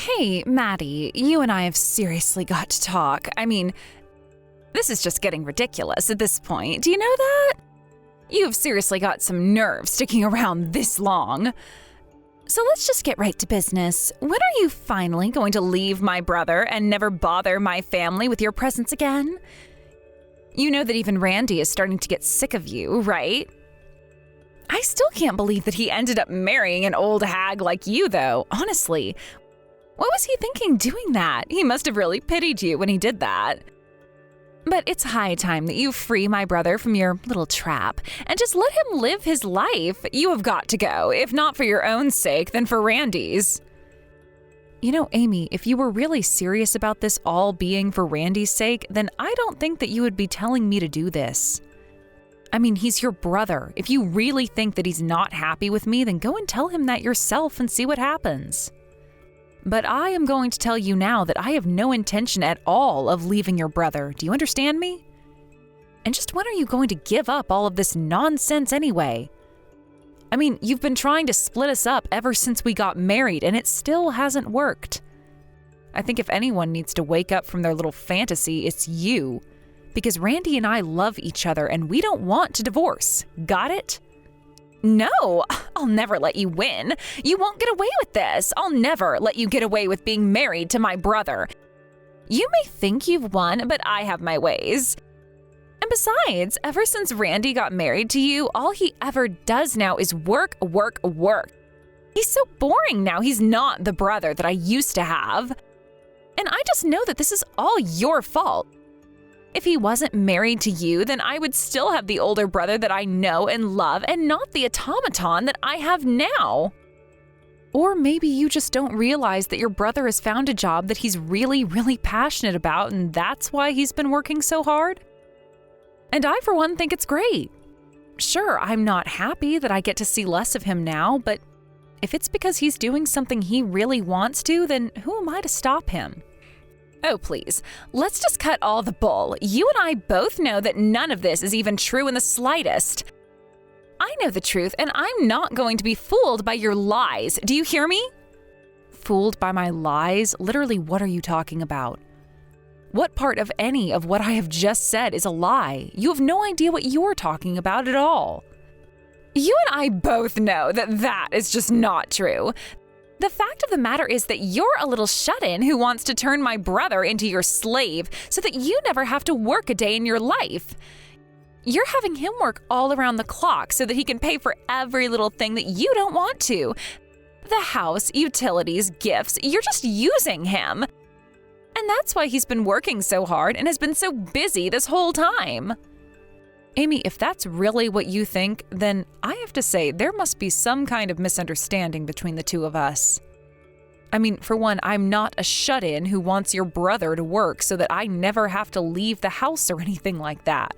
Hey, Maddie, you and I have seriously got to talk. This is just getting ridiculous at this point. Do you know that? You've seriously got some nerve sticking around this long. So let's just get right to business. When are you finally going to leave my brother and never bother my family with your presence again? You know that even Randy is starting to get sick of you, right? I still can't believe that he ended up marrying an old hag like you, though, honestly. What was he thinking doing that? He must have really pitied you when he did that. But it's high time that you free my brother from your little trap and just let him live his life. You have got to go, if not for your own sake, then for Randy's. You know, Amy, if you were really serious about this all being for Randy's sake, then I don't think that you would be telling me to do this. He's your brother. If you really think that he's not happy with me, then go and tell him that yourself and see what happens. But I am going to tell you now that I have no intention at all of leaving your brother. Do you understand me? And just when are you going to give up all of this nonsense anyway? You've been trying to split us up ever since we got married, and it still hasn't worked. I think if anyone needs to wake up from their little fantasy, it's you. Because Randy and I love each other, and we don't want to divorce. Got it? No, I'll never let you win. You won't get away with this. I'll never let you get away with being married to my brother. You may think you've won, but I have my ways. And besides, ever since Randy got married to you, all he ever does now is work, work, work. He's so boring now. He's not the brother that I used to have. And I just know that this is all your fault. If he wasn't married to you, then I would still have the older brother that I know and love and not the automaton that I have now. Or maybe you just don't realize that your brother has found a job that he's really, really passionate about, and that's why he's been working so hard. And I, for one, think it's great. Sure, I'm not happy that I get to see less of him now, but if it's because he's doing something he really wants to, then who am I to stop him? Oh, please, let's just cut all the bull. You and I both know that none of this is even true in the slightest. I know the truth, and I'm not going to be fooled by your lies. Do you hear me? Fooled by my lies? Literally, what are you talking about? What part of any of what I have just said is a lie? You have no idea what you're talking about at all. You and I both know that that is just not true. The fact of the matter is that you're a little shut-in who wants to turn my brother into your slave so that you never have to work a day in your life. You're having him work all around the clock so that he can pay for every little thing that you don't want to. The house, utilities, gifts, you're just using him. And that's why he's been working so hard and has been so busy this whole time. Amy, if that's really what you think, then I have to say there must be some kind of misunderstanding between the two of us. For one, I'm not a shut-in who wants your brother to work so that I never have to leave the house or anything like that.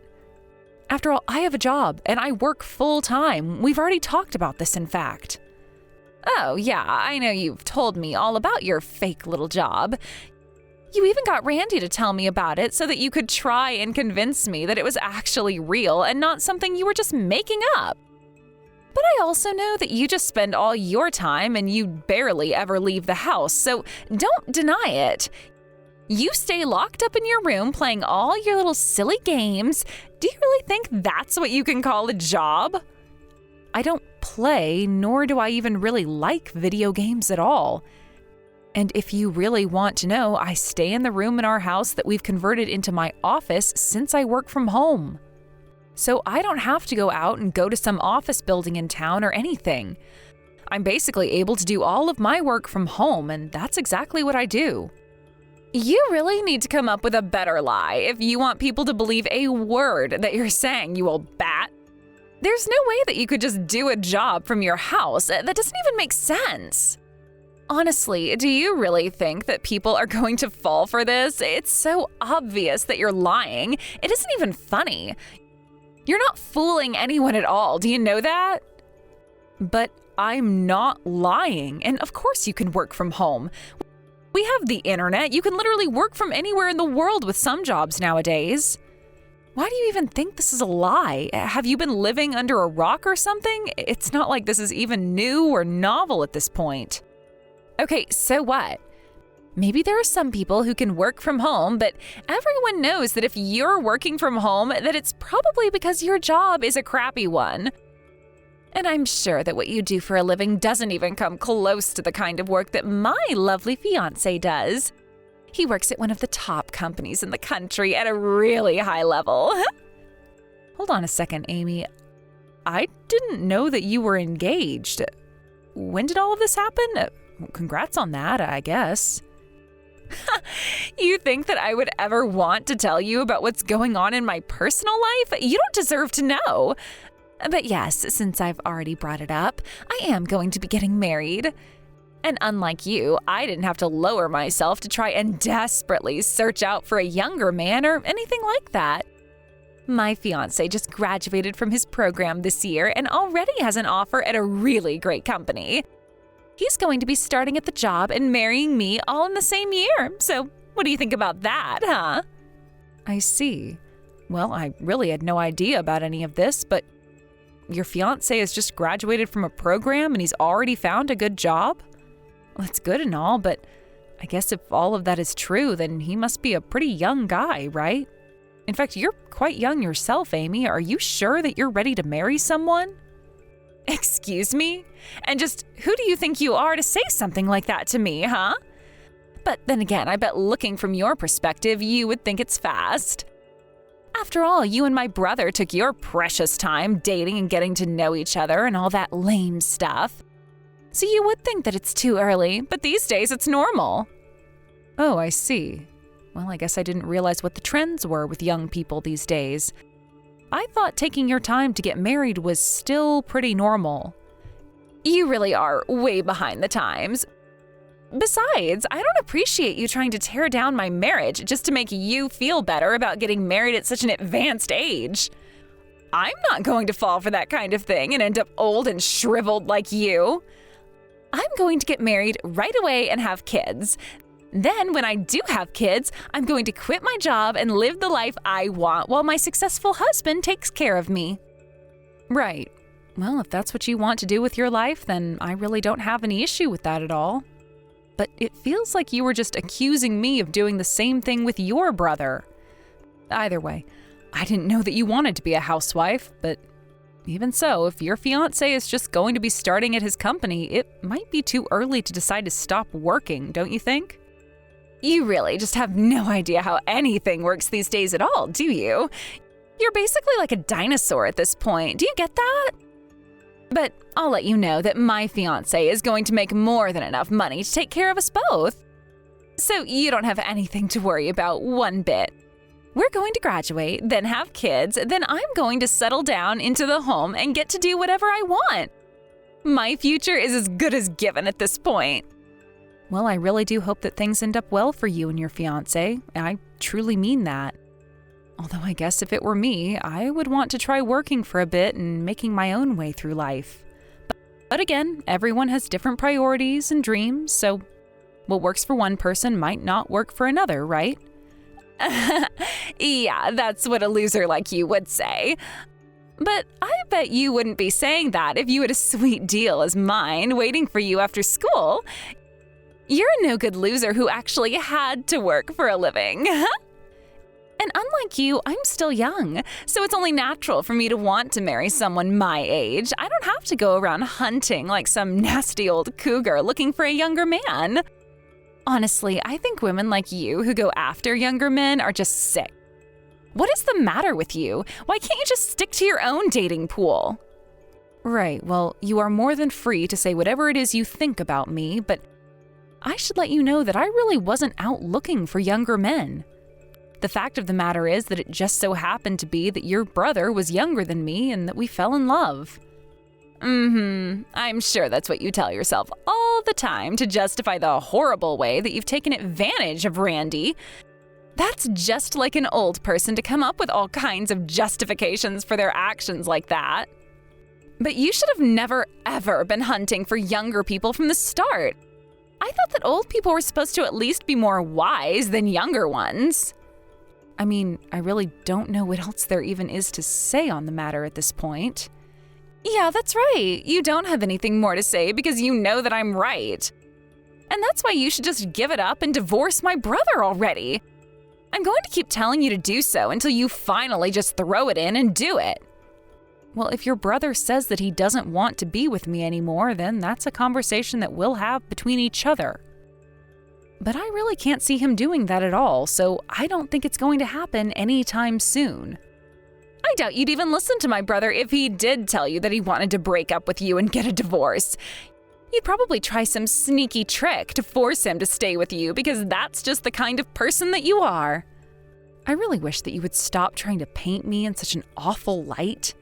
After all, I have a job and I work full-time. We've already talked about this, in fact. Oh, yeah, I know you've told me all about your fake little job. You even got Randy to tell me about it so that you could try and convince me that it was actually real and not something you were just making up. But I also know that you just spend all your time and you barely ever leave the house, so don't deny it. You stay locked up in your room playing all your little silly games. Do you really think that's what you can call a job? I don't play, nor do I even really like video games at all. And if you really want to know, I stay in the room in our house that we've converted into my office since I work from home. So I don't have to go out and go to some office building in town or anything. I'm basically able to do all of my work from home, and that's exactly what I do. You really need to come up with a better lie if you want people to believe a word that you're saying, you old bat. There's no way that you could just do a job from your house. That doesn't even make sense. Honestly, do you really think that people are going to fall for this? It's so obvious that you're lying. It isn't even funny. You're not fooling anyone at all. Do you know that? But I'm not lying. And of course you can work from home. We have the internet. You can literally work from anywhere in the world with some jobs nowadays. Why do you even think this is a lie? Have you been living under a rock or something? It's not like this is even new or novel at this point. Okay, so what? Maybe there are some people who can work from home, but everyone knows that if you're working from home, that it's probably because your job is a crappy one. And I'm sure that what you do for a living doesn't even come close to the kind of work that my lovely fiancé does. He works at one of the top companies in the country at a really high level. Hold on a second, Amy. I didn't know that you were engaged. When did all of this happen? Congrats on that, I guess. You think that I would ever want to tell you about what's going on in my personal life? You don't deserve to know. But yes, since I've already brought it up, I am going to be getting married. And unlike you, I didn't have to lower myself to try and desperately search out for a younger man or anything like that. My fiancé just graduated from his program this year and already has an offer at a really great company. He's going to be starting at the job and marrying me all in the same year. So what do you think about that, huh? I see. Well, I really had no idea about any of this, but your fiancé has just graduated from a program and he's already found a good job? Well, that's good and all, but I guess if all of that is true, then he must be a pretty young guy, right? In fact, you're quite young yourself, Amy. Are you sure that you're ready to marry someone? Excuse me? And just who do you think you are to say something like that to me, huh? But then again, I bet looking from your perspective, you would think it's fast. After all, you and my brother took your precious time dating and getting to know each other and all that lame stuff. So you would think that it's too early, but these days it's normal. Oh, I see. Well, I guess I didn't realize what the trends were with young people these days. I thought taking your time to get married was still pretty normal. You really are way behind the times. Besides, I don't appreciate you trying to tear down my marriage just to make you feel better about getting married at such an advanced age. I'm not going to fall for that kind of thing and end up old and shriveled like you. I'm going to get married right away and have kids. Then, when I do have kids, I'm going to quit my job and live the life I want while my successful husband takes care of me. Right. Well, if that's what you want to do with your life, then I really don't have any issue with that at all. But it feels like you were just accusing me of doing the same thing with your brother. Either way, I didn't know that you wanted to be a housewife, but even so, if your fiancé is just going to be starting at his company, it might be too early to decide to stop working, don't you think? You really just have no idea how anything works these days at all, do you? You're basically like a dinosaur at this point. Do you get that? But I'll let you know that my fiancé is going to make more than enough money to take care of us both. So you don't have anything to worry about one bit. We're going to graduate, then have kids, then I'm going to settle down into the home and get to do whatever I want. My future is as good as given at this point. Well, I really do hope that things end up well for you and your fiancé. I truly mean that. Although I guess if it were me, I would want to try working for a bit and making my own way through life. But again, everyone has different priorities and dreams, so what works for one person might not work for another, right? Yeah, that's what a loser like you would say. But I bet you wouldn't be saying that if you had a sweet deal as mine waiting for you after school. You're a no-good loser who actually had to work for a living. And unlike you, I'm still young, so it's only natural for me to want to marry someone my age. I don't have to go around hunting like some nasty old cougar looking for a younger man. Honestly, I think women like you who go after younger men are just sick. What is the matter with you? Why can't you just stick to your own dating pool? Right, well, you are more than free to say whatever it is you think about me, but I should let you know that I really wasn't out looking for younger men. The fact of the matter is that it just so happened to be that your brother was younger than me and that we fell in love. I'm sure that's what you tell yourself all the time to justify the horrible way that you've taken advantage of Randy. That's just like an old person to come up with all kinds of justifications for their actions like that. But you should have never, ever been hunting for younger people from the start. I thought that old people were supposed to at least be more wise than younger ones. I mean, I really don't know what else there even is to say on the matter at this point. Yeah, that's right. You don't have anything more to say because you know that I'm right. And that's why you should just give it up and divorce my brother already. I'm going to keep telling you to do so until you finally just throw it in and do it. Well, if your brother says that he doesn't want to be with me anymore, then that's a conversation that we'll have between each other. But I really can't see him doing that at all, so I don't think it's going to happen anytime soon. I doubt you'd even listen to my brother if he did tell you that he wanted to break up with you and get a divorce. You'd probably try some sneaky trick to force him to stay with you because that's just the kind of person that you are. I really wish that you would stop trying to paint me in such an awful light.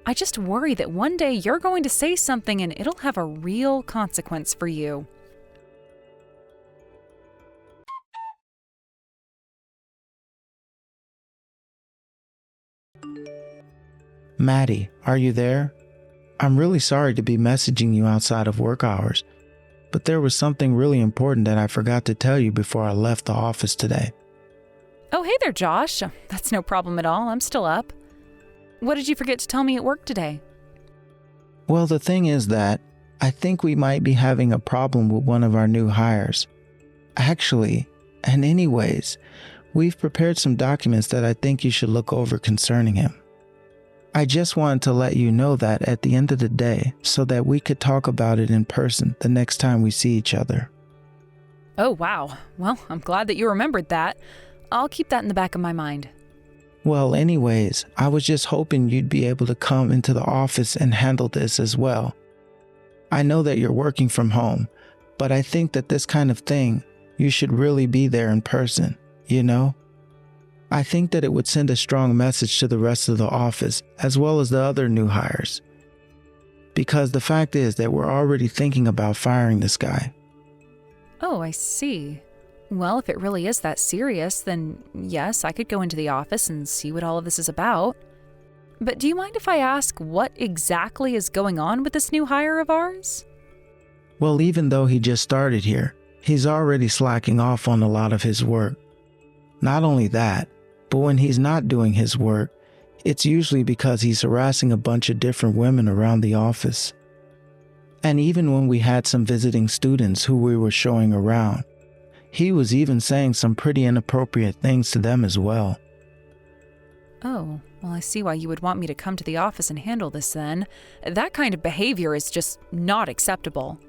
I just worry that one day you're going to say something and it'll have a real consequence for you. Maddie, are you there? I'm really sorry to be messaging you outside of work hours, but there was something really important that I forgot to tell you before I left the office today. Oh, hey there, Josh. That's no problem at all. I'm still up. What did you forget to tell me at work today? Well, the thing is that I think we might be having a problem with one of our new hires. Actually, and anyways, we've prepared some documents that I think you should look over concerning him. I just wanted to let you know that at the end of the day so that we could talk about it in person the next time we see each other. Oh, wow. Well, I'm glad that you remembered that. I'll keep that in the back of my mind. Well, anyways, I was just hoping you'd be able to come into the office and handle this as well. I know that you're working from home, but I think that this kind of thing, you should really be there in person, you know? I think that it would send a strong message to the rest of the office as well as the other new hires. Because the fact is that we're already thinking about firing this guy. Oh, I see. Well, if it really is that serious, then yes, I could go into the office and see what all of this is about. But do you mind if I ask what exactly is going on with this new hire of ours? Well, even though he just started here, he's already slacking off on a lot of his work. Not only that, but when he's not doing his work, it's usually because he's harassing a bunch of different women around the office. And even when we had some visiting students who we were showing around, he was even saying some pretty inappropriate things to them as well. Oh, well, I see why you would want me to come to the office and handle this then. That kind of behavior is just not acceptable.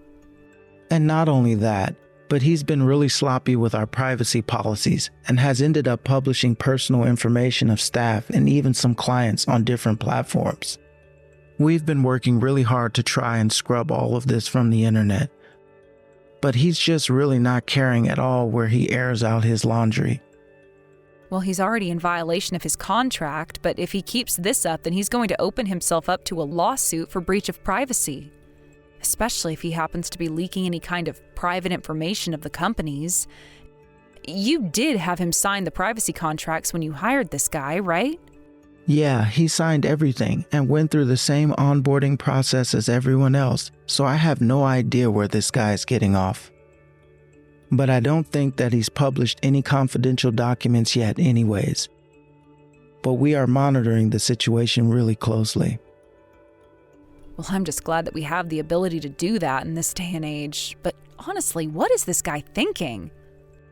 And not only that, but he's been really sloppy with our privacy policies and has ended up publishing personal information of staff and even some clients on different platforms. We've been working really hard to try and scrub all of this from the internet, but he's just really not caring at all where he airs out his laundry. Well, he's already in violation of his contract, but if he keeps this up, then he's going to open himself up to a lawsuit for breach of privacy. Especially if he happens to be leaking any kind of private information of the companies. You did have him sign the privacy contracts when you hired this guy, right? Yeah, he signed everything and went through the same onboarding process as everyone else, so I have no idea where this guy is getting off. But I don't think that he's published any confidential documents yet anyways. But we are monitoring the situation really closely. Well, I'm just glad that we have the ability to do that in this day and age. But honestly, what is this guy thinking?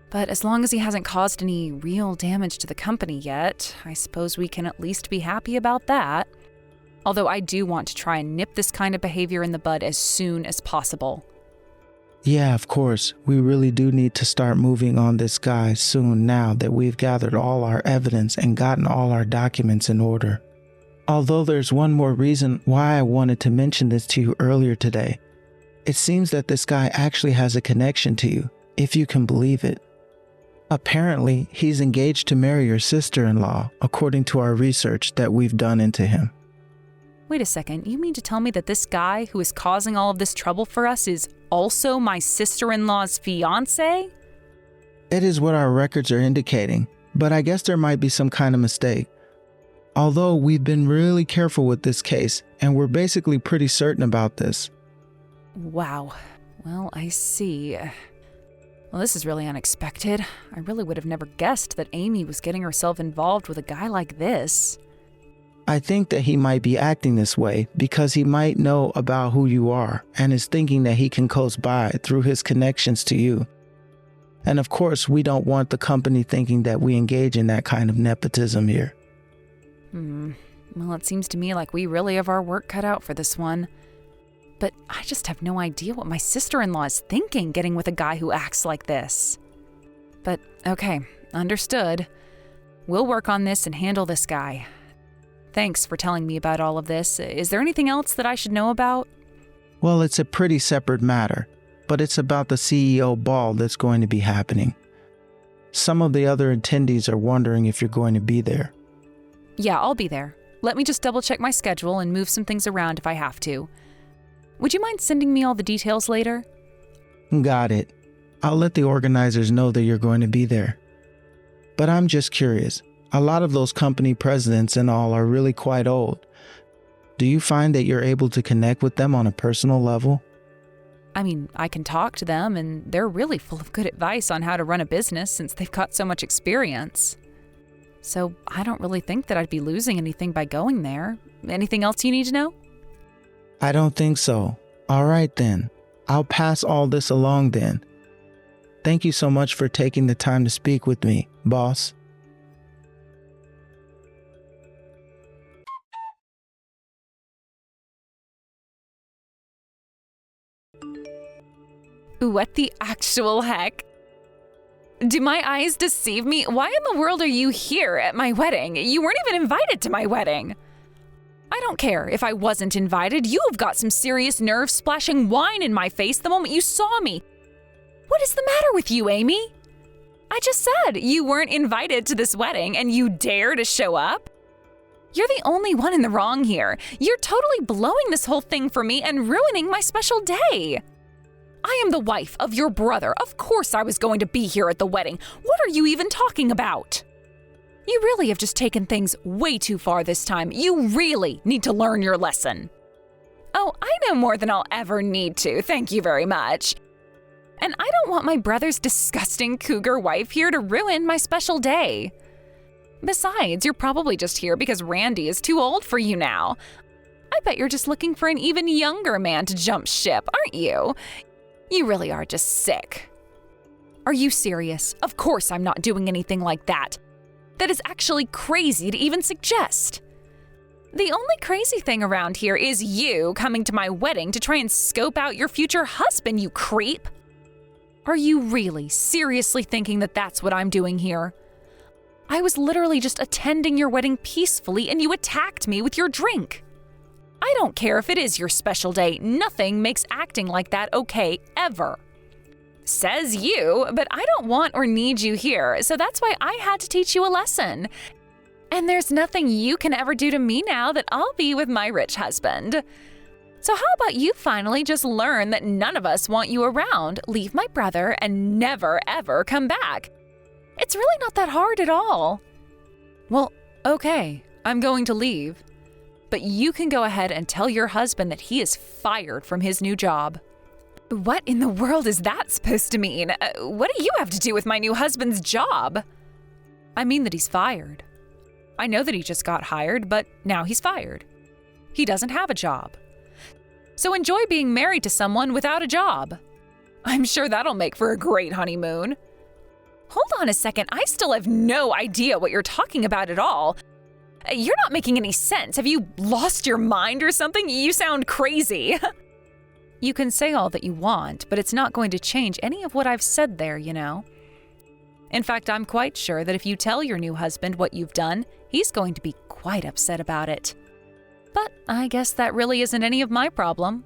But as long as he hasn't caused any real damage to the company yet, I suppose we can at least be happy about that. Although I do want to try and nip this kind of behavior in the bud as soon as possible. Yeah, of course, we really do need to start moving on this guy soon now that we've gathered all our evidence and gotten all our documents in order. Although there's one more reason why I wanted to mention this to you earlier today. It seems that this guy actually has a connection to you, if you can believe it. Apparently, he's engaged to marry your sister-in-law, according to our research that we've done into him. Wait a second, you mean to tell me that this guy who is causing all of this trouble for us is also my sister-in-law's fiance? It is what our records are indicating, but I guess there might be some kind of mistake. Although we've been really careful with this case, and we're basically pretty certain about this. Wow. Well, I see. Well, this is really unexpected. I really would have never guessed that Amy was getting herself involved with a guy like this. I think that he might be acting this way because he might know about who you are and is thinking that he can coast by through his connections to you. And of course, we don't want the company thinking that we engage in that kind of nepotism here. Well, it seems to me like we really have our work cut out for this one. But I just have no idea what my sister-in-law is thinking getting with a guy who acts like this. But okay, understood. We'll work on this and handle this guy. Thanks for telling me about all of this. Is there anything else that I should know about? Well, it's a pretty separate matter, but it's about the CEO ball that's going to be happening. Some of the other attendees are wondering if you're going to be there. Yeah, I'll be there. Let me just double-check my schedule and move some things around if I have to. Would you mind sending me all the details later? Got it. I'll let the organizers know that you're going to be there. But I'm just curious. A lot of those company presidents and all are really quite old. Do you find that you're able to connect with them on a personal level? I mean, I can talk to them, and they're really full of good advice on how to run a business since they've got so much experience. So I don't really think that I'd be losing anything by going there. Anything else you need to know? I don't think so. All right then. I'll pass all this along then. Thank you so much for taking the time to speak with me, boss. What the actual heck? Do my eyes deceive me? Why in the world are you here at my wedding? You weren't even invited to my wedding. I don't care if I wasn't invited. You have got some serious nerve splashing wine in my face the moment you saw me. What is the matter with you, Amy? I just said you weren't invited to this wedding and you dare to show up? You're the only one in the wrong here. You're totally blowing this whole thing for me and ruining my special day. I am the wife of your brother. Of course I was going to be here at the wedding. What are you even talking about? You really have just taken things way too far this time. You really need to learn your lesson. Oh, I know more than I'll ever need to. Thank you very much. And I don't want my brother's disgusting cougar wife here to ruin my special day. Besides, you're probably just here because Randy is too old for you now. I bet you're just looking for an even younger man to jump ship, aren't you? You really are just sick. Are you serious? Of course I'm not doing anything like that. That is actually crazy to even suggest. The only crazy thing around here is you coming to my wedding to try and scope out your future husband, you creep. Are you really seriously thinking that that's what I'm doing here? I was literally just attending your wedding peacefully and you attacked me with your drink. I don't care if it is your special day. Nothing makes acting like that okay, ever. Says you, but I don't want or need you here, so that's why I had to teach you a lesson. And there's nothing you can ever do to me now that I'll be with my rich husband. So how about you finally just learn that none of us want you around, leave my brother, and never ever come back? It's really not that hard at all. Well, okay, I'm going to leave. But you can go ahead and tell your husband that he is fired from his new job. What in the world is that supposed to mean? What do you have to do with my new husband's job? I mean that he's fired. I know that he just got hired, but now he's fired. He doesn't have a job. So enjoy being married to someone without a job. I'm sure that'll make for a great honeymoon. Hold on a second, I still have no idea what you're talking about at all. You're not making any sense. Have you lost your mind or something? You sound crazy. You can say all that you want, but it's not going to change any of what I've said there, you know. In fact, I'm quite sure that if you tell your new husband what you've done, he's going to be quite upset about it. But I guess that really isn't any of my problem.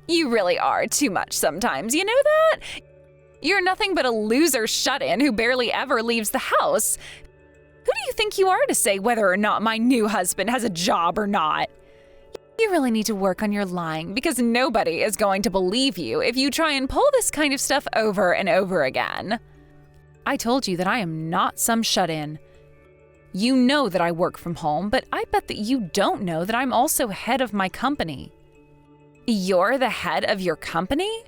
You really are too much sometimes, you know that? You're nothing but a loser shut-in who barely ever leaves the house. Who do you think you are to say whether or not my new husband has a job or not? You really need to work on your lying because nobody is going to believe you if you try and pull this kind of stuff over and over again. I told you that I am not some shut-in. You know that I work from home, but I bet that you don't know that I'm also head of my company. You're the head of your company?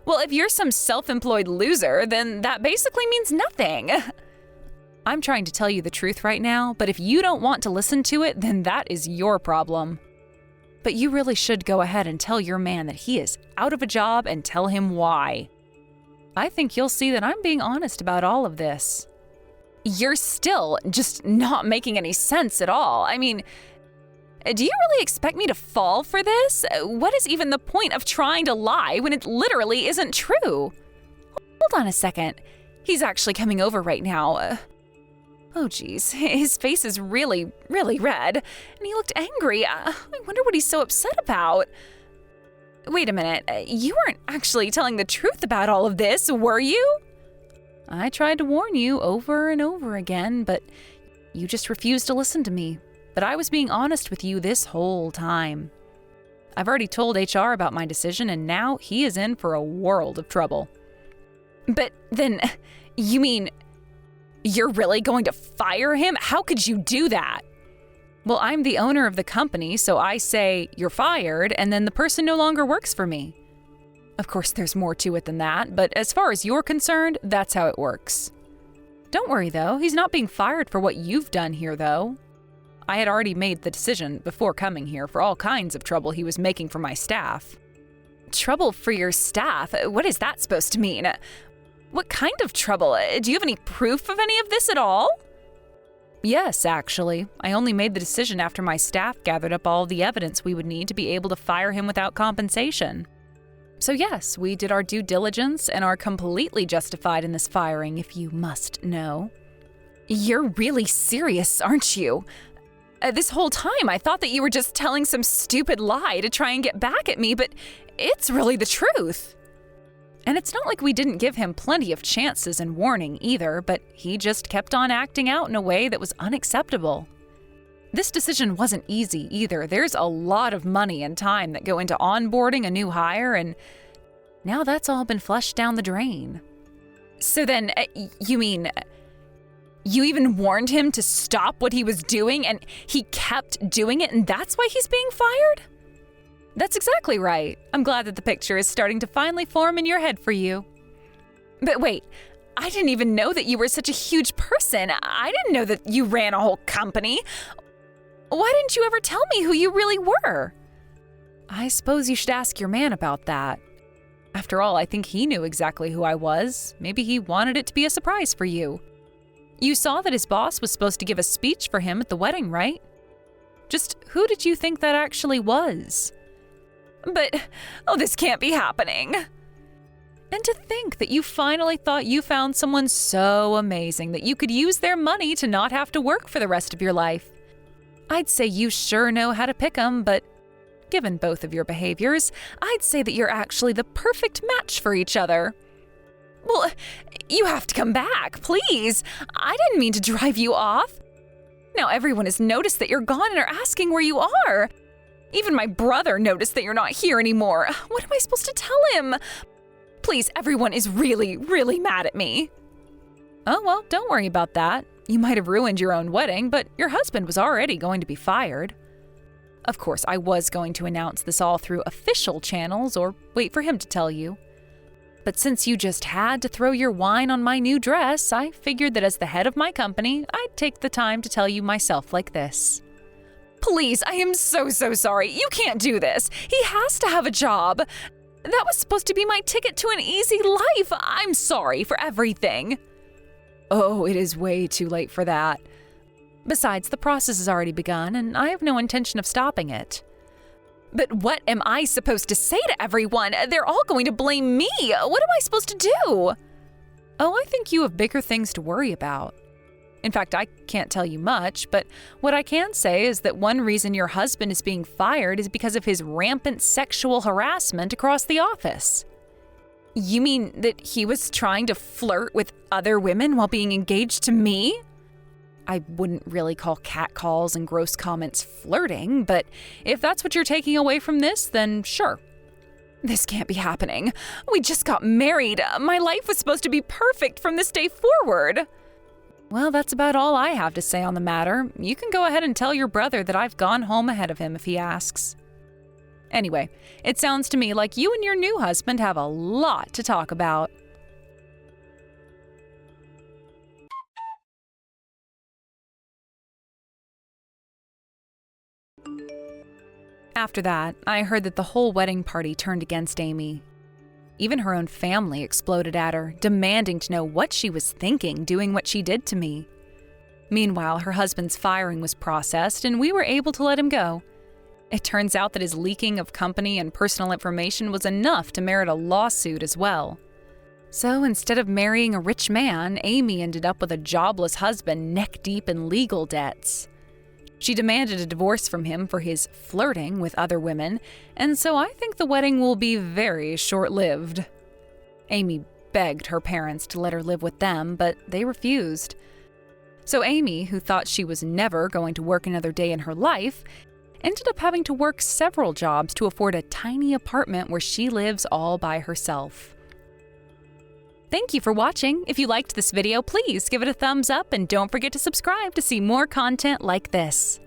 Well, if you're some self-employed loser, then that basically means nothing. I'm trying to tell you the truth right now, but if you don't want to listen to it, then that is your problem. But you really should go ahead and tell your man that he is out of a job and tell him why. I think you'll see that I'm being honest about all of this. You're still just not making any sense at all. I mean, do you really expect me to fall for this? What is even the point of trying to lie when it literally isn't true? Hold on a second. He's actually coming over right now. Oh geez, his face is really, really red, and he looked angry. I wonder what he's so upset about. Wait a minute, you weren't actually telling the truth about all of this, were you? I tried to warn you over and over again, but you just refused to listen to me. But I was being honest with you this whole time. I've already told HR about my decision, and now he is in for a world of trouble. But then, you mean you're really going to fire him? How could you do that? Well, I'm the owner of the company, so I say you're fired, and then the person no longer works for me. Of course, there's more to it than that, but as far as you're concerned, that's how it works. Don't worry, though. He's not being fired for what you've done here, though. I had already made the decision before coming here for all kinds of trouble he was making for my staff. Trouble for your staff? What is that supposed to mean? What kind of trouble? Do you have any proof of any of this at all? Yes, actually. I only made the decision after my staff gathered up all the evidence we would need to be able to fire him without compensation. So yes, we did our due diligence and are completely justified in this firing, if you must know. You're really serious, aren't you? This whole time I thought that you were just telling some stupid lie to try and get back at me, but it's really the truth. And it's not like we didn't give him plenty of chances and warning either, but he just kept on acting out in a way that was unacceptable. This decision wasn't easy either. There's a lot of money and time that go into onboarding a new hire, and now that's all been flushed down the drain. So then, you mean you even warned him to stop what he was doing, and he kept doing it, and that's why he's being fired? That's exactly right. I'm glad that the picture is starting to finally form in your head for you. But wait, I didn't even know that you were such a huge person. I didn't know that you ran a whole company. Why didn't you ever tell me who you really were? I suppose you should ask your man about that. After all, I think he knew exactly who I was. Maybe he wanted it to be a surprise for you. You saw that his boss was supposed to give a speech for him at the wedding, right? Just who did you think that actually was? But, this can't be happening. And to think that you finally thought you found someone so amazing that you could use their money to not have to work for the rest of your life. I'd say you sure know how to pick 'em, but given both of your behaviors, I'd say that you're actually the perfect match for each other. Well, you have to come back, please. I didn't mean to drive you off. Now everyone has noticed that you're gone and are asking where you are. Even my brother noticed that you're not here anymore. What am I supposed to tell him? Please, everyone is really, really mad at me. Oh, well, don't worry about that. You might have ruined your own wedding, but your husband was already going to be fired. Of course, I was going to announce this all through official channels or wait for him to tell you. But since you just had to throw your wine on my new dress, I figured that as the head of my company, I'd take the time to tell you myself like this. Please, I am so sorry. You can't do this. He has to have a job. That was supposed to be my ticket to an easy life. I'm sorry for everything. Oh, it is way too late for that. Besides, the process has already begun, and I have no intention of stopping it. But what am I supposed to say to everyone? They're all going to blame me. What am I supposed to do? Oh, I think you have bigger things to worry about. In fact, I can't tell you much, but what I can say is that one reason your husband is being fired is because of his rampant sexual harassment across the office. You mean that he was trying to flirt with other women while being engaged to me? I wouldn't really call catcalls and gross comments flirting, but if that's what you're taking away from this, then sure. This can't be happening. We just got married. My life was supposed to be perfect from this day forward. Well, that's about all I have to say on the matter. You can go ahead and tell your brother that I've gone home ahead of him if he asks. Anyway, it sounds to me like you and your new husband have a lot to talk about. After that, I heard that the whole wedding party turned against Amy. Even her own family exploded at her, demanding to know what she was thinking doing what she did to me. Meanwhile, her husband's firing was processed and we were able to let him go. It turns out that his leaking of company and personal information was enough to merit a lawsuit as well. So instead of marrying a rich man, Amy ended up with a jobless husband neck-deep in legal debts. She demanded a divorce from him for his flirting with other women, and so I think the wedding will be very short-lived. Amy begged her parents to let her live with them, but they refused. So Amy, who thought she was never going to work another day in her life, ended up having to work several jobs to afford a tiny apartment where she lives all by herself. Thank you for watching. If you liked this video, please give it a thumbs up and don't forget to subscribe to see more content like this.